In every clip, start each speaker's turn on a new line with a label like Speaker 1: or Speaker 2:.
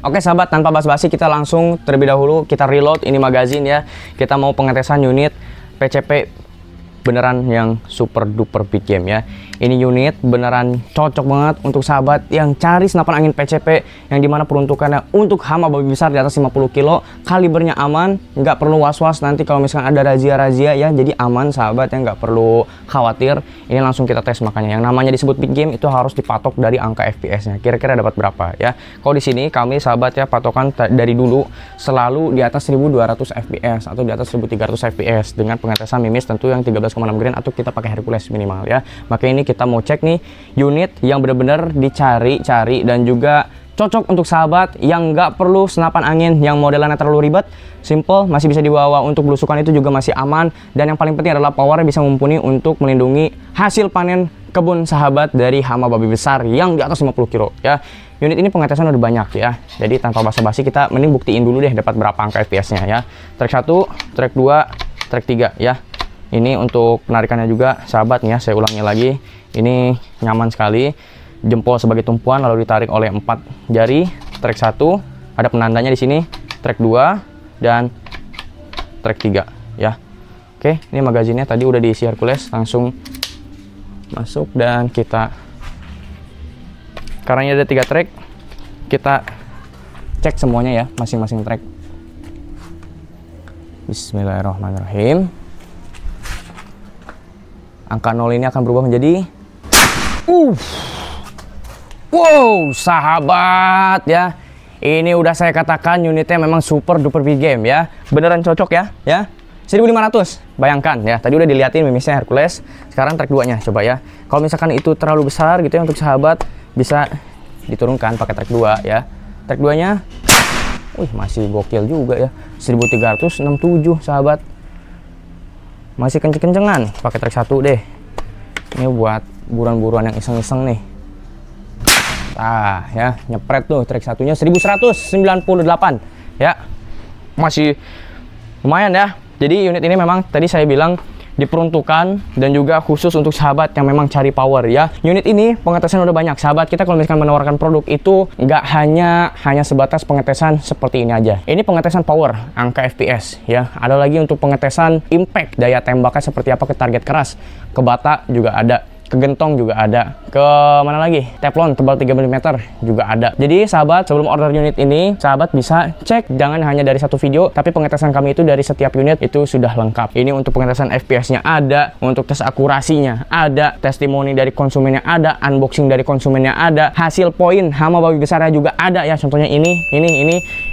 Speaker 1: Oke sahabat, tanpa basa-basi kita langsung terlebih dahulu kita reload ini magazine ya. Kita mau pengetesan unit PCP beneran yang super duper big game ya. Ini unit beneran cocok banget untuk sahabat yang cari senapan angin PCP yang dimana peruntukannya untuk hama babi besar di atas 50 kilo, kalibernya aman, nggak perlu was-was nanti kalau misalkan ada razia-razia ya. Jadi aman sahabat ya, nggak perlu khawatir. Ini langsung kita tes, makanya yang namanya disebut big game itu harus dipatok dari angka FPS-nya. Kira-kira dapat berapa ya? Kalau di sini kami sahabat ya patokan dari dulu selalu di atas 1200 FPS atau di atas 1300 FPS dengan pengetesan mimis tentu yang 13,6 grain atau kita pakai Hercules minimal ya. Makanya ini kita mau cek nih unit yang benar-benar dicari-cari dan juga cocok untuk sahabat yang nggak perlu senapan angin yang modelannya terlalu ribet, simple, masih bisa dibawa untuk belusukan itu juga masih aman, dan yang paling penting adalah powernya bisa mumpuni untuk melindungi hasil panen kebun sahabat dari hama babi besar yang di atas 50 kilo ya. Unit ini pengetesan udah banyak ya, jadi tanpa basa-basi kita mending buktiin dulu deh dapat berapa angka FPS-nya ya. Track 1, track 2, track 3 ya. Ini untuk penarikannya juga sahabat nih ya, saya ulangi lagi, ini nyaman sekali, jempol sebagai tumpuan lalu ditarik oleh 4 jari. Track 1 ada penandanya di sini, track 2 dan track 3 ya. Oke, ini magazinnya tadi udah diisi Hercules, langsung masuk dan kita, karena ini ada 3 track, kita cek semuanya ya, masing-masing track. Bismillahirrahmanirrahim. Angka 0 ini akan berubah menjadi wow sahabat ya. Ini udah saya katakan unitnya memang super duper big game ya. Beneran cocok ya 1500. Bayangkan ya, tadi udah dilihatin mimisnya Hercules. Sekarang track 2 nya coba ya. Kalau misalkan itu terlalu besar gitu ya untuk sahabat, bisa diturunkan pakai track 2 ya. Track 2 nya masih gokil juga ya, 1367 sahabat. Masih kenceng-kencengan, pakai track 1 deh. Ini buat buruan-buruan yang iseng-iseng nih. Ya, nyepret tuh track 1-nya 1198 ya. Masih lumayan ya. Jadi unit ini memang tadi saya bilang diperuntukkan dan juga khusus untuk sahabat yang memang cari power ya. Unit ini pengetesan udah banyak sahabat. Kita kalau misalkan menawarkan produk itu nggak hanya sebatas pengetesan seperti ini aja. Ini pengetesan power, angka FPS ya. Ada lagi untuk pengetesan impact, daya tembaknya seperti apa ke target keras, ke bata juga ada, ke gentong juga ada, ke mana lagi, teflon tebal 3 mm juga ada. Jadi sahabat, sebelum order unit ini sahabat bisa cek, jangan hanya dari satu video, tapi pengetesan kami itu dari setiap unit itu sudah lengkap. Ini untuk pengetesan FPS-nya ada, untuk tes akurasinya ada, testimoni dari konsumennya ada, unboxing dari konsumennya ada, hasil poin hama babi besarnya juga ada ya. Contohnya ini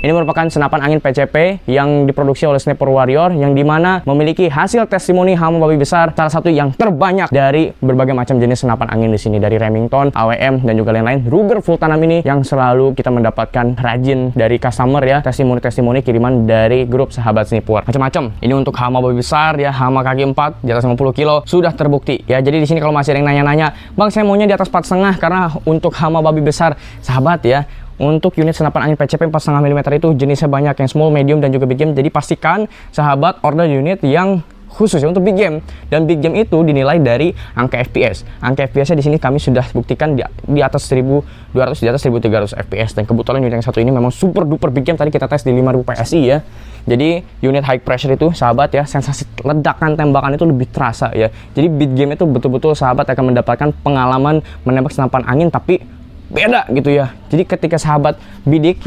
Speaker 1: merupakan senapan angin PCP yang diproduksi oleh Sniper Warrior, yang dimana memiliki hasil testimoni hama babi besar salah satu yang terbanyak dari berbagai macam jenis senapan angin di sini, dari Remington, AWM dan juga lain-lain. Ruger full tanam ini yang selalu kita mendapatkan rajin dari customer ya, testimoni kiriman dari grup sahabat sniper macam-macam. Ini untuk hama babi besar ya, hama kaki 4 di atas 50 kilo sudah terbukti ya. Jadi di sini kalau masih ada yang nanya-nanya, "Bang, saya maunya di atas 4,5 karena untuk hama babi besar." Sahabat ya, untuk unit senapan angin PCP 4,5 mm itu jenisnya banyak, yang small, medium dan juga big game. Jadi pastikan sahabat order unit yang khusus ya untuk big game, dan big game itu dinilai dari angka FPS. Angka FPS-nya di sini kami sudah buktikan di atas 1200, di atas 1300 FPS, dan kebetulan unit yang satu ini memang super duper big game. Tadi kita tes di 5000 PSI ya. Jadi unit high pressure itu sahabat ya, sensasi ledakan tembakan itu lebih terasa ya. Jadi big game itu betul-betul sahabat akan mendapatkan pengalaman menembak senapan angin tapi beda gitu ya. Jadi ketika sahabat bidik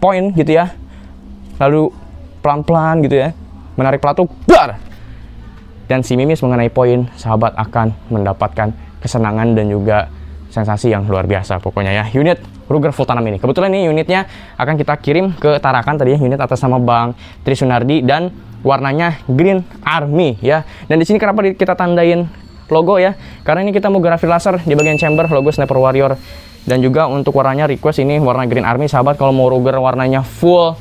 Speaker 1: point gitu ya, lalu pelan-pelan gitu ya menarik pelatuk, dar, dan si mimis mengenai poin, sahabat akan mendapatkan kesenangan dan juga sensasi yang luar biasa pokoknya ya. Unit Ruger full tanam ini kebetulan ini unitnya akan kita kirim ke Tarakan tadi ya, unit atas nama Bang Tri Sunardi dan warnanya Green Army ya. Dan di sini kenapa kita tandain logo ya, karena ini kita mau grafir laser di bagian chamber logo Sniper Warrior, dan juga untuk warnanya request ini warna Green Army sahabat. Kalau mau Ruger warnanya full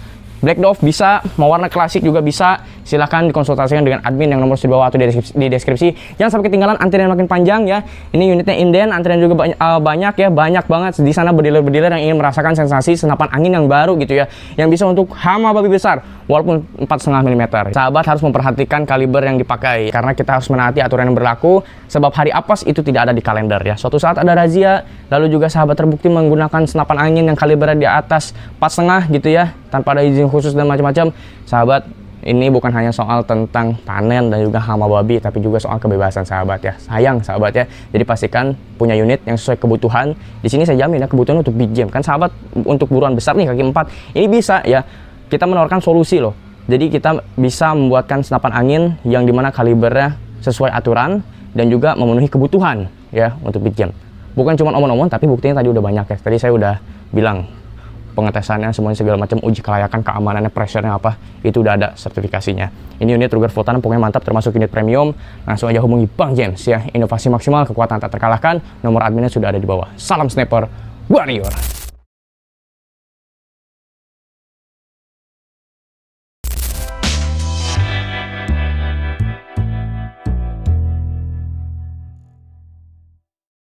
Speaker 1: Black Dove bisa, mau warna klasik juga bisa. Silahkan dikonsultasikan dengan admin yang nomor di bawah atau di deskripsi. Jangan sampai ketinggalan, antrian makin panjang ya. Ini unitnya inden, antrian juga banyak ya, banyak banget di sana bediler-bediler yang ingin merasakan sensasi senapan angin yang baru gitu ya, yang bisa untuk hama babi besar walaupun 4,5 mm. Sahabat harus memperhatikan kaliber yang dipakai karena kita harus menaati aturan yang berlaku, sebab hari apes itu tidak ada di kalender ya. Suatu saat ada razia, lalu juga sahabat terbukti menggunakan senapan angin yang kalibernya di atas 4,5 gitu ya, tanpa ada izin khusus dan macam-macam. Sahabat, ini bukan hanya soal tentang panen dan juga hama babi, tapi juga soal kebebasan sahabat ya. Sayang sahabat ya. Jadi pastikan punya unit yang sesuai kebutuhan. Di sini saya jamin ya, kebutuhan untuk big game. Kan sahabat untuk buruan besar nih kaki 4. Ini bisa ya. Kita menawarkan solusi loh. Jadi kita bisa membuatkan senapan angin yang dimana kalibernya sesuai aturan dan juga memenuhi kebutuhan ya untuk big game. Bukan cuma omong-omong, tapi buktinya tadi udah banyak ya. Tadi saya udah bilang pengetesannya semuanya segala macam, uji kelayakan, keamanannya, pressure-nya apa, itu udah ada sertifikasinya. Ini unit Ruger Voltan pokoknya mantap, termasuk unit premium. Langsung aja hubungi Bang James ya. Inovasi maksimal, kekuatan tak terkalahkan. Nomor adminnya sudah ada di bawah. Salam sniper warrior.